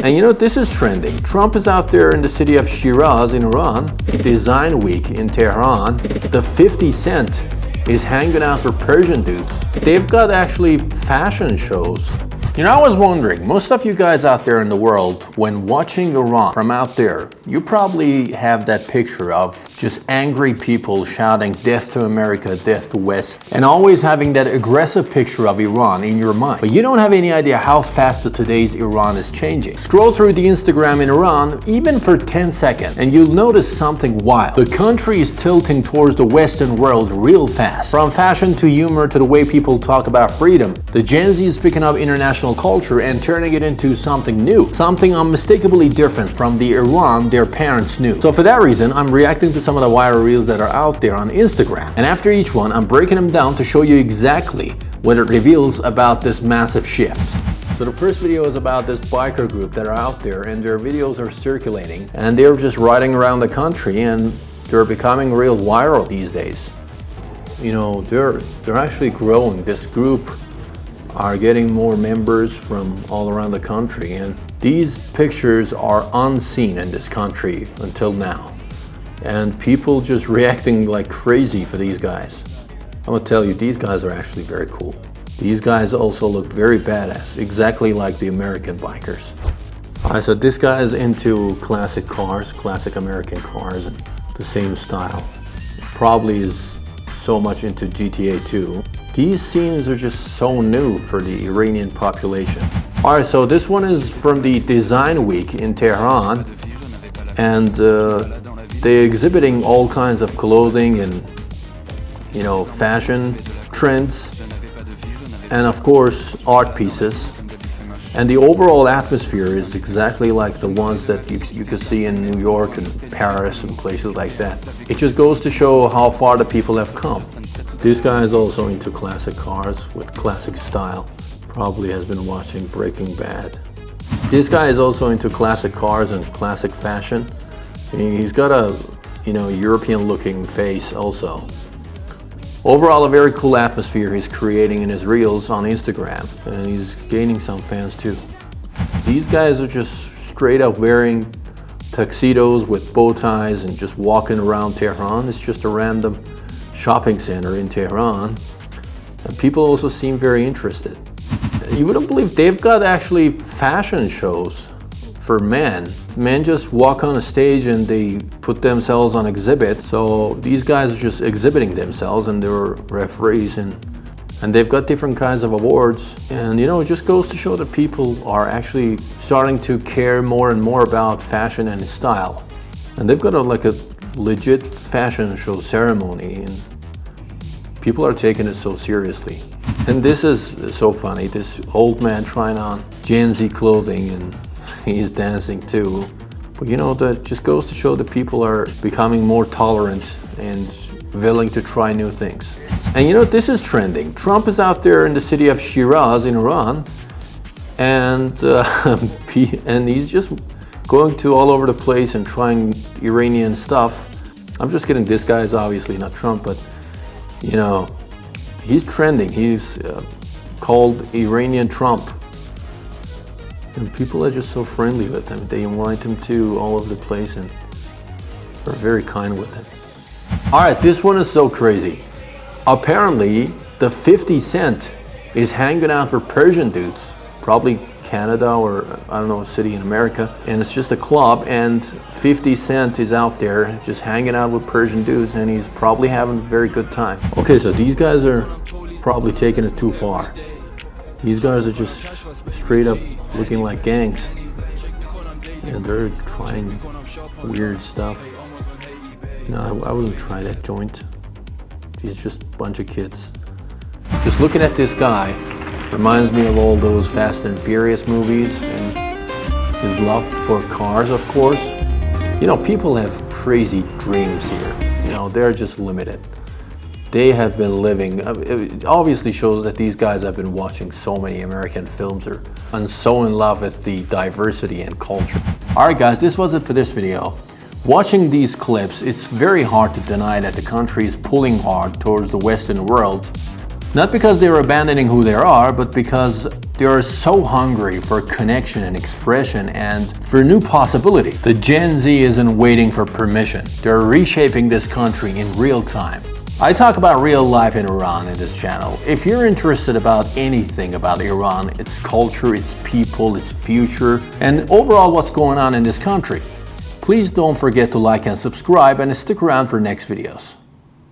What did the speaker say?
And you know, this is trending. Trump is out there in the city of Shiraz in Iran, Design Week in Tehran. The 50 Cent is hanging out for Persian dudes. They've got actually fashion shows. You know, I was wondering, most of you guys out there in the world, when watching Iran from out there, you probably have that picture of just angry people shouting death to America, death to West, and always having that aggressive picture of Iran in your mind. But you don't have any idea how fast today's Iran is changing. Scroll through the Instagram in Iran, even for 10 seconds, and you'll notice something wild. The country is tilting towards the Western world real fast. From fashion to humor to the way people talk about freedom, the Gen Z is picking up international culture and turning it into something new, something unmistakably different from the Iran their parents knew. So for that reason, I'm reacting to some of the viral reels that are out there on Instagram. And after each one, I'm breaking them down to show you exactly what it reveals about this massive shift. So the first video is about this biker group that are out there, and their videos are circulating, and they're just riding around the country, and they're becoming real viral these days. You know, they're actually growing. This group are getting more members from all around the country, and these pictures are unseen in this country until now, and people just reacting like crazy for these guys. I'm gonna tell you, these guys are actually very cool. These guys also look very badass, exactly like the American bikers. Alright, so this guy is into classic cars, classic American cars, and the same style. Probably is so much into GTA 2. These scenes are just so new for the Iranian population. Alright, so this one is from the Design Week in Tehran, and they're exhibiting all kinds of clothing and, you know, fashion trends, and of course art pieces. And the overall atmosphere is exactly like the ones that you could see in New York and Paris and places like that. It just goes to show how far the people have come. This guy is also into classic cars with classic style. Probably has been watching Breaking Bad. This guy is also into classic cars and classic fashion. He's got a, you know, European looking face also. Overall, a very cool atmosphere he's creating in his reels on Instagram, and he's gaining some fans too. These guys are just straight up wearing tuxedos with bow ties and just walking around Tehran. It's just a random shopping center in Tehran, and people also seem very interested. You wouldn't believe they've got actually fashion shows for men. Men just walk on a stage and they put themselves on exhibit. So these guys are just exhibiting themselves, and they're referees, and they've got different kinds of awards. And you know, it just goes to show that people are actually starting to care more and more about fashion and style. And they've got like a legit fashion show ceremony, and people are taking it so seriously. And this is so funny, this old man trying on Gen Z clothing, and he's dancing too. But you know, that just goes to show that people are becoming more tolerant and willing to try new things. And you know, this is trending. Trump is out there in the city of Shiraz in Iran, and he's just going to all over the place and trying Iranian stuff. I'm just kidding, this guy is obviously not Trump, but you know, he's trending. He's called Iranian Trump. And people are just so friendly with him. They invite him to all over the place and are very kind with him. All right, this one is so crazy. Apparently, the 50 Cent is hanging out for Persian dudes, probably Canada or I don't know, a city in America. And it's just a club, and 50 Cent is out there just hanging out with Persian dudes, and he's probably having a very good time. Okay, so these guys are probably taking it too far. These guys are just straight up looking like gangs, and they're trying weird stuff. No, I wouldn't try that joint. He's just a bunch of kids. Just looking at this guy reminds me of all those Fast and Furious movies, and his love for cars, of course. You know, people have crazy dreams here. You know, they're just limited. They have been living, it obviously shows that these guys have been watching so many American films and so in love with the diversity and culture. All right guys, this was it for this video. Watching these clips, it's very hard to deny that the country is pulling hard towards the Western world. Not because they're abandoning who they are, but because They are so hungry for connection and expression and for new possibility. The Gen Z isn't waiting for permission. They're reshaping this country in real time. I talk about real life in Iran in this channel. If you're interested about anything about Iran, its culture, its people, its future, and overall what's going on in this country, please don't forget to like and subscribe and stick around for next videos.